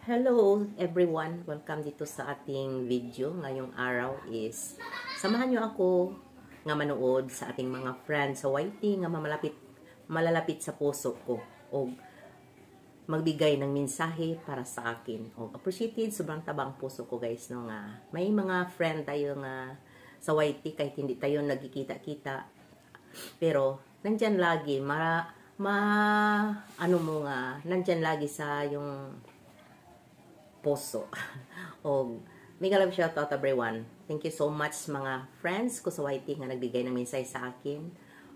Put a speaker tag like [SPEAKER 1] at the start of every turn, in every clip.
[SPEAKER 1] Hello everyone! Welcome dito sa ating video. Ngayong araw is samahan nyo ako nga manood sa ating mga friends sa YT nga malalapit sa puso ko o magbigay ng mensahe para sa akin. O appreciated, sobrang tabang puso ko guys. No, nga. May mga friend tayo nga sa YT kahit hindi tayo nagkikita-kita. Pero nandyan lagi, nandyan lagi sa yung puso. O, mega love shout out everyone. Thank you so much mga friends ko sa YT nga nagbigay ng mensahe sa akin.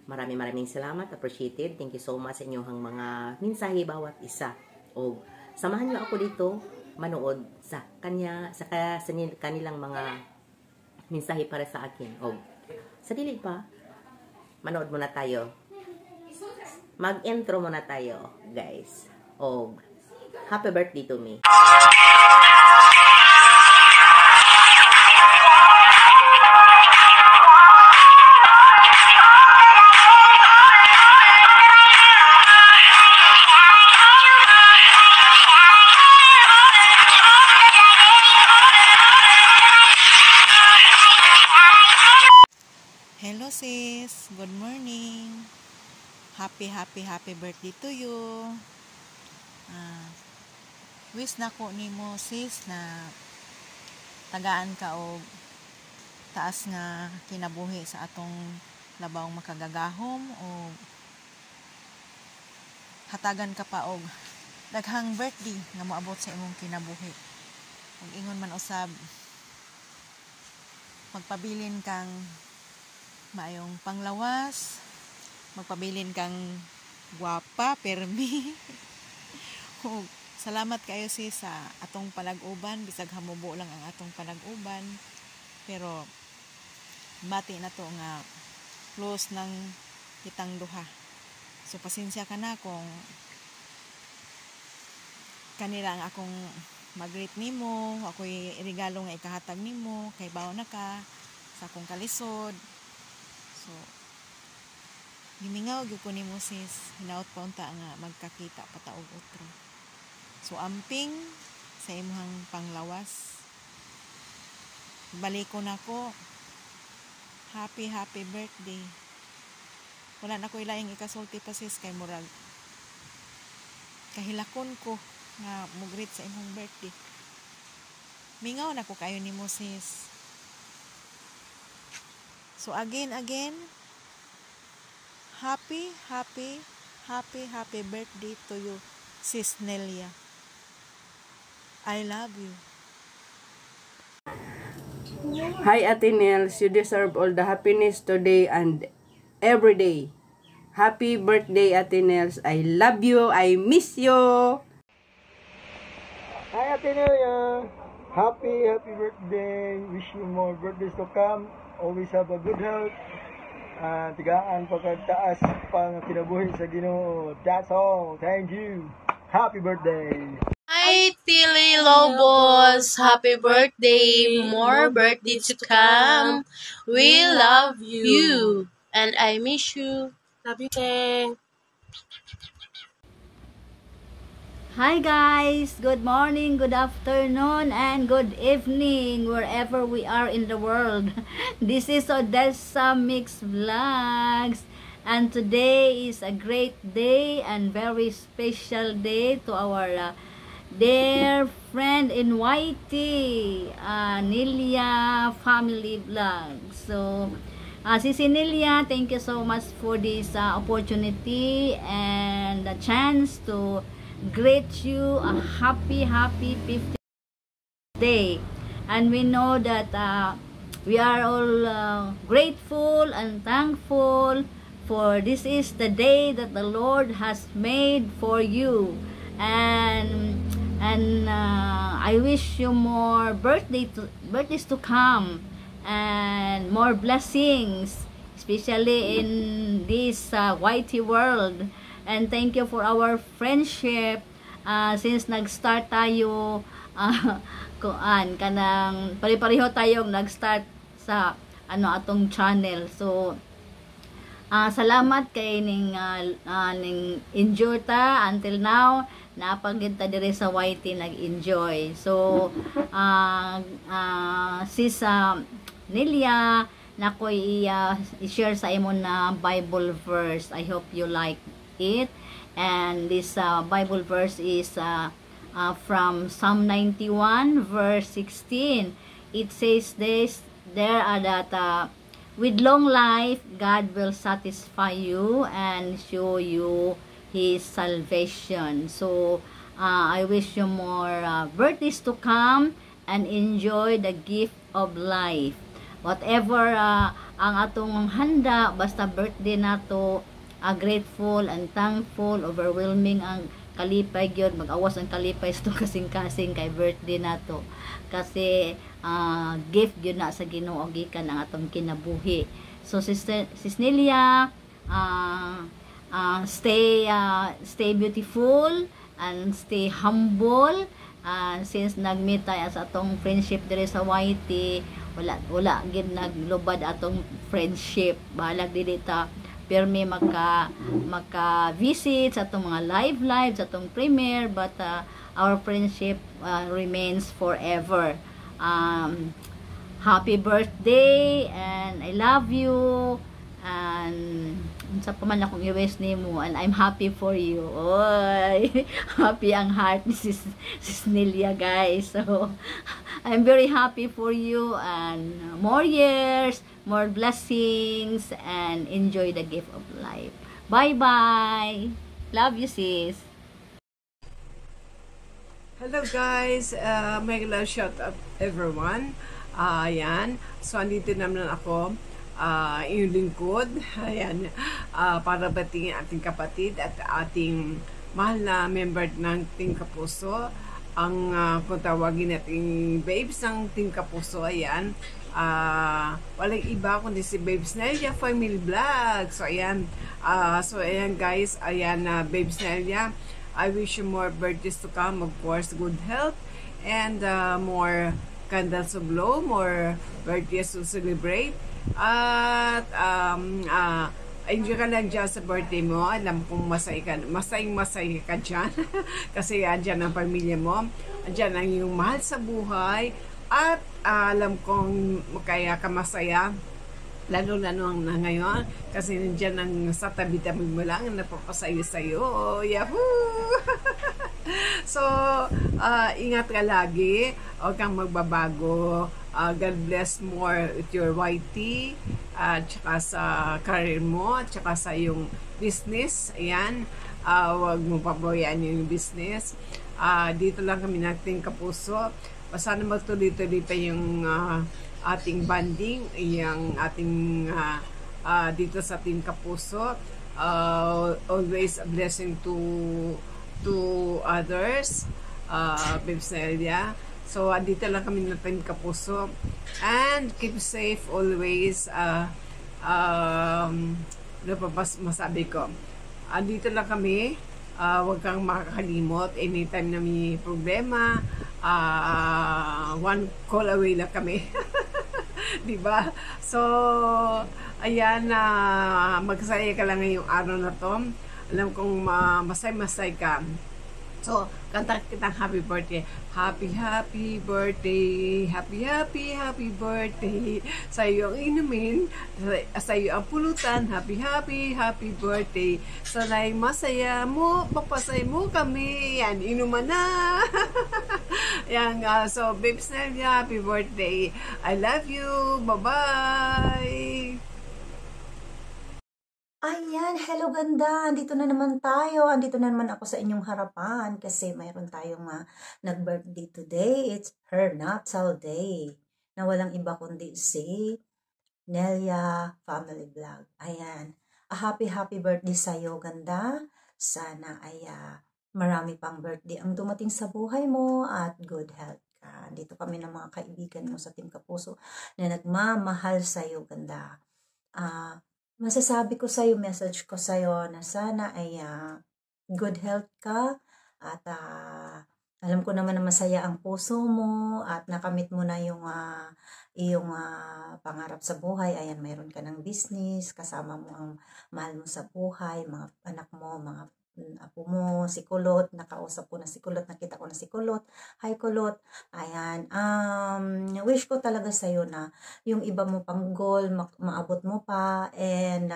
[SPEAKER 1] Maraming salamat. Appreciated. Thank you so much sa inyong mga mensahe bawat isa. O, samahan niyo ako dito manood sa kanilang mga mensahe para sa akin. O, sa dili pa, manood muna tayo. Mag-intro muna tayo, guys. O, happy birthday to me.
[SPEAKER 2] Hello sis, good morning. Happy birthday to you. Wish na ko nimo sis na tagaan ka og taas nga kinabuhi sa atong labawong makagagahom o hatagan ka pa og daghang birthday nga moabot sa imong kinabuhi. Ug ingon man usab magpabilin kang maayong panglawas, magpabilin kang gwapa, permi. Salamat kayo sis sa atong panag-uban, bisag hamubo lang ang atong panag-uban. Pero bati na to nga close ng kitang duha. So pasensya ka na kung kanila ang akong mag-greet nimo, ako'y regalo nga ikahatag nimo, kay bawo na ka sa akong kalisod. So, gimingaw gyud ko nimo sis, hinaut pa unta nga magkakita pataog utro. So, amping sa imong panglawas. Baliko na ko. Happy birthday. Wala na ko ilaing ikasulti pa sis kay murag kahilakon ko nga mugreet sa imong birthday. Mingaw na ko kayo nimo sis. So again, happy birthday to you, Sis Nelia. I love you.
[SPEAKER 3] Hi Ate Nels, you deserve all the happiness today and every day. Happy birthday Ate Nels. I love you. I miss you.
[SPEAKER 4] Hi Ate Nelia. Happy birthday. Wish you more birthdays to come. Always have a good health. Tigaan pagkataas pang kinabuhi sa Ginoo. That's all. Thank you. Happy birthday.
[SPEAKER 5] Hi, Tilly Lobos. Happy birthday. More birthdays to come. We love you. And I miss you. Love you, Teng.
[SPEAKER 6] Hi guys, good morning, good afternoon, and good evening wherever we are in the world. This is Odessa Mix Vlogs, and today is a great day and very special day to our dear friend in YT, Nelia Family Vlogs. So, Sisi Nelia, thank you so much for this opportunity and the chance to greet you a happy 50th day. And we know that we are all grateful and thankful for this is the day that the Lord has made for you. And I wish you more birthdays to come and more blessings, especially in this YT world. And thank you for our friendship since nag-start tayo kanang pare-pareho tayong nag-start sa atong channel. So salamat kay ning injure ta until now. napaginta dire sa YT nag-enjoy. So sis Nelia, nakoy i-share sa imo na Bible verse. I hope you like it. And this Bible verse is from Psalm 91 verse 16. It says this, there are that with long life God will satisfy you and show you His salvation. So I wish you more birthdays to come and enjoy the gift of life. Whatever ang atong handa, basta birthday nato, grateful and thankful, overwhelming ang kalipay gyud, mag-awas ang kalipay sa kasing-kasing kay birthday nato, kasi gift gyud na sa Ginoo gikan ang atong kinabuhi. So sis Nelia, stay beautiful and stay humble. Since nagmeet tayo sa atong friendship dire sa YT, wala gid naglubad atong friendship. Balag dili ta pirmi maka visit sa atong mga live sa atong premiere, but our friendship remains forever. Happy birthday and I love you, and sa paman akong i-wish nimo, and I'm happy for you. Oy, happy ang heart ni sis Nelia, guys. So I'm very happy for you, and more years, more blessings, and enjoy the gift of life. Bye bye. Love you, sis.
[SPEAKER 3] Hello guys, may love shout out everyone. Ayan, so andito naman ako, yung lingkod, ayan, para batingin ating kapatid at ating mahal na member ng Team Kapuso, ang kung tawagin natin babes ng Team Kapuso. Ayan, walang iba kundi si Babes Nelia Family Vlog. So ayan, guys, ayan, Babes Nelia, I wish you more birthdays to come, of course, good health, and more candles to blow, more birthdays to celebrate. At enjoy ka lang dyan sa birthday mo. Alam kong masaya ka dyan kasi andyan ang pamilya mo, andyan ang iyong mahal sa buhay, at alam kong kaya ka masaya lalo na ngayon kasi nandiyan ang sa tabi-tabi mo lang napapasayo sa'yo. Yahoo! So ingat ka lagi, huwag kang magbabago. God bless more with your YT, tsaka sa career mo, tsaka sa yung business. Ayan, huwag mo pabayaan yung business. Dito lang kami nating Kapuso. Sana magtuloy-tuloy pa yung ating banding, yung ating dito sa Team Kapuso. Always a blessing to others, Babes Nelia. So dito lang kami na Team Kapuso, and keep safe always. Ano pa ba masabi ko, dito lang kami. Huwag kang makakalimot anytime na may problema, one call away lang kami. Diba? So ayan, magsaya ka lang ngayong araw na to. Alam kong masay ka. So kanta kitang happy birthday. Happy birthday, happy birthday. Sa iyo ang inumin, sa iyo ang pulutan. Happy birthday. Sana'y masaya mo, papasay mo kami. Yan, inuman na. Yan, so Babes Nelia, happy birthday. I love you. Bye-bye.
[SPEAKER 7] Ayan, hello ganda. Andito na naman tayo. Andito na naman ako sa inyong harapan kasi mayroon tayong nag-birthday today. It's her natal day. Na walang iba kundi si Nelia Family Vlog. Ayan. Happy birthday sa'yo, ganda. Sana ay marami pang birthday ang dumating sa buhay mo at good health ka. Dito kami ng mga kaibigan mo sa Team Kapuso na nagmamahal sa'yo, ganda. Masasabi ko sa'yo, message ko sa'yo na sana ay good health ka, at alam ko naman na masaya ang puso mo at nakamit mo na yung iyong pangarap sa buhay. Ayan, mayroon ka ng business, kasama mo ang mahal mo sa buhay, mga anak mo, mga apo mo, si Kulot, nakausap ko na si Kulot, nakita ko na si Kulot. Hi Kulot. Ayan, wish ko talaga sa'yo na yung iba mo pang goal, maabot mo pa, and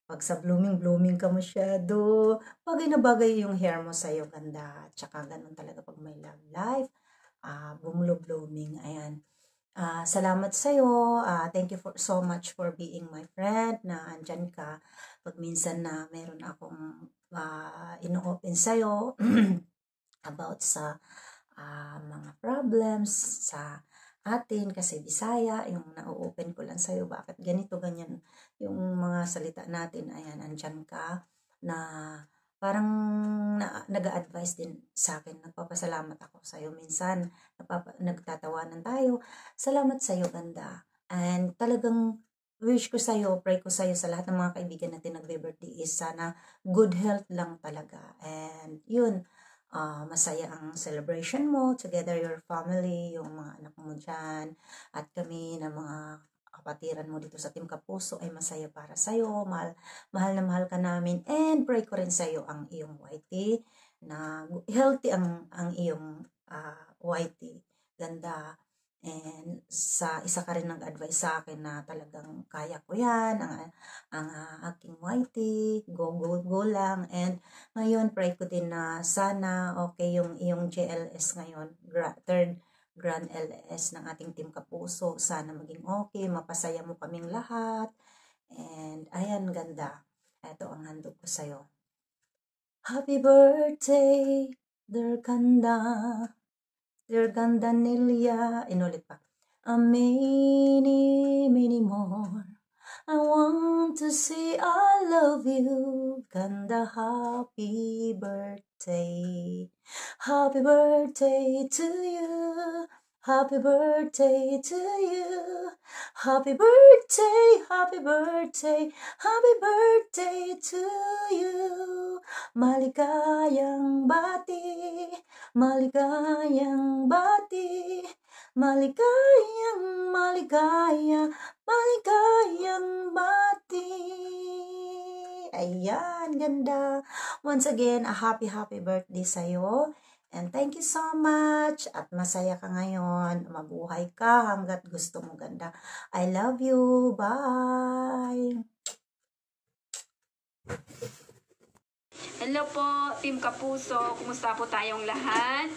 [SPEAKER 7] pag sa blooming ka masyado, bagay na bagay yung hair mo sa'yo, ganda. Tsaka ganun talaga pag may love life, blooming, ayan. Salamat sa'yo. Thank you so much for being my friend, na andyan ka pag minsan na meron akong ino-open sa'yo about sa mga problems sa atin, kasi Bisaya, yung na-open ko lang sa'yo, bakit ganito, ganyan, yung mga salita natin, ayan, andyan ka, na parang nag-a-advise din sa akin, nagpapasalamat ako sa'yo, minsan, nagtatawanan tayo, salamat sa'yo, ganda, and talagang, wish ko sa'yo, pray ko sa'yo sa lahat ng mga kaibigan natin nagbe-birthday is sana good health lang talaga, and yun, masaya ang celebration mo, together your family, yung mga anak mo dyan, at kami na mga kapatiran mo dito sa Team Kapuso ay masaya para sa'yo, mahal na mahal ka namin, and pray ko rin sa'yo ang iyong YT, na healthy ang iyong YT, ganda, and isa ka rin nag-advise sa akin na talagang kaya ko yan, ang aking YT, go lang, and ngayon pray ko din na sana okay yung iyong JLS ngayon, third Grand LS ng ating Team Kapuso, sana maging okay, mapasaya mo kaming lahat, and ayan, ganda, ito ang handog ko sa'yo. Happy birthday, dear ganda Nelia, inulit pa. Many more. I want to say I love you, ganda, happy birthday. Happy birthday to you. Happy birthday to you. Happy birthday, happy birthday, happy birthday to you. Maligayang bati, maligayang bati, maligayang bati. Ayan, ganda. Once again, a happy birthday sa'yo. And thank you so much. At masaya ka ngayon. Mabuhay ka hanggat gusto mo, ganda. I love you. Bye.
[SPEAKER 8] Hello po, Team Kapuso. Kumusta po tayong lahat?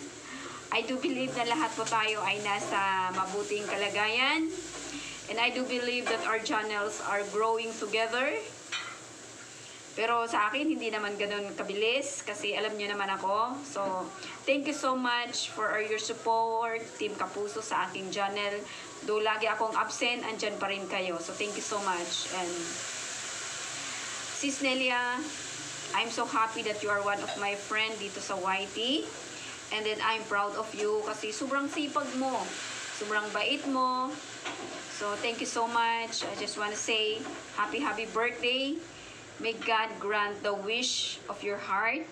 [SPEAKER 8] I do believe na lahat po tayo ay nasa mabuting kalagayan. And I do believe that our channels are growing together. Pero sa akin, hindi naman ganun kabilis kasi alam niyo naman ako. So, thank you so much for your support, Team Kapuso, sa aking channel. Though lagi akong absent, andyan pa rin kayo. So, thank you so much. And Sis Nelia, I'm so happy that you are one of my friend dito sa YT. And then, I'm proud of you kasi sobrang sipag mo. Sobrang bait mo. So, thank you so much. I just want to say, happy birthday. May God grant the wish of your heart.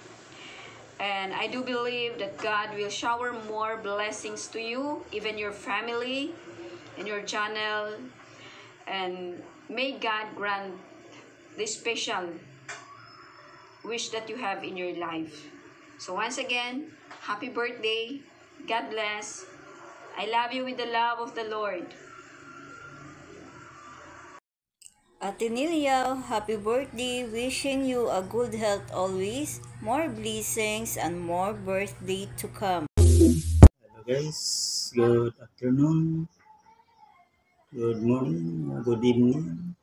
[SPEAKER 8] And I do believe that God will shower more blessings to you, even your family and your channel. And may God grant this special wish that you have in your life. So once again, happy birthday. God bless. I love you with the love of the Lord.
[SPEAKER 9] Ate Nelia, happy birthday. Wishing you a good health always, more blessings, and more birthday to come.
[SPEAKER 10] Hello guys, good afternoon, good morning, good evening.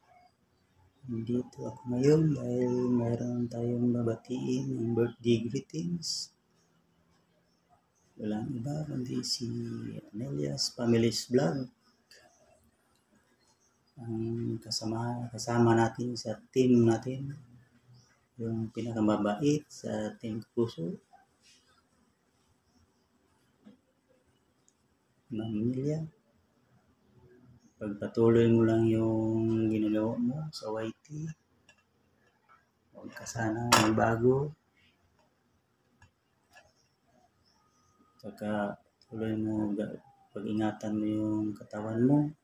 [SPEAKER 10] Nandito ako ngayon dahil mayroon tayong babatiin ng birthday greetings. Walang iba kundi si Nelia's Family's Vlog. Ang kasama natin sa team natin, yung pinakamabait sa Team Kapuso, Ma'am Nelia. Pagpatuloy mo lang yung ginagawa mo sa YT, huwag ka sana magbago, saka tuloy mo, pag-ingatan mo yung katawan mo.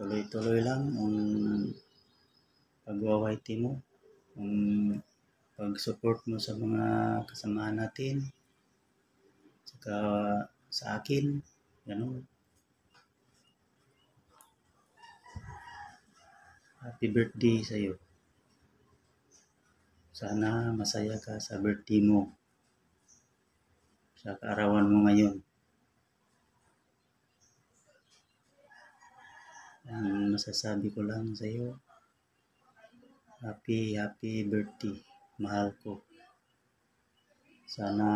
[SPEAKER 10] Tuloy-tuloy lang ang pag-YT mo, kung pag-support mo sa mga kasamahan natin, saka sa akin, gano'n. Happy birthday sa iyo. Sana masaya ka sa birthday mo, sa kaarawan mo ngayon. Ang masasabi ko lang sa iyo, happy birthday, mahal ko. Sana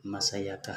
[SPEAKER 10] masaya ka.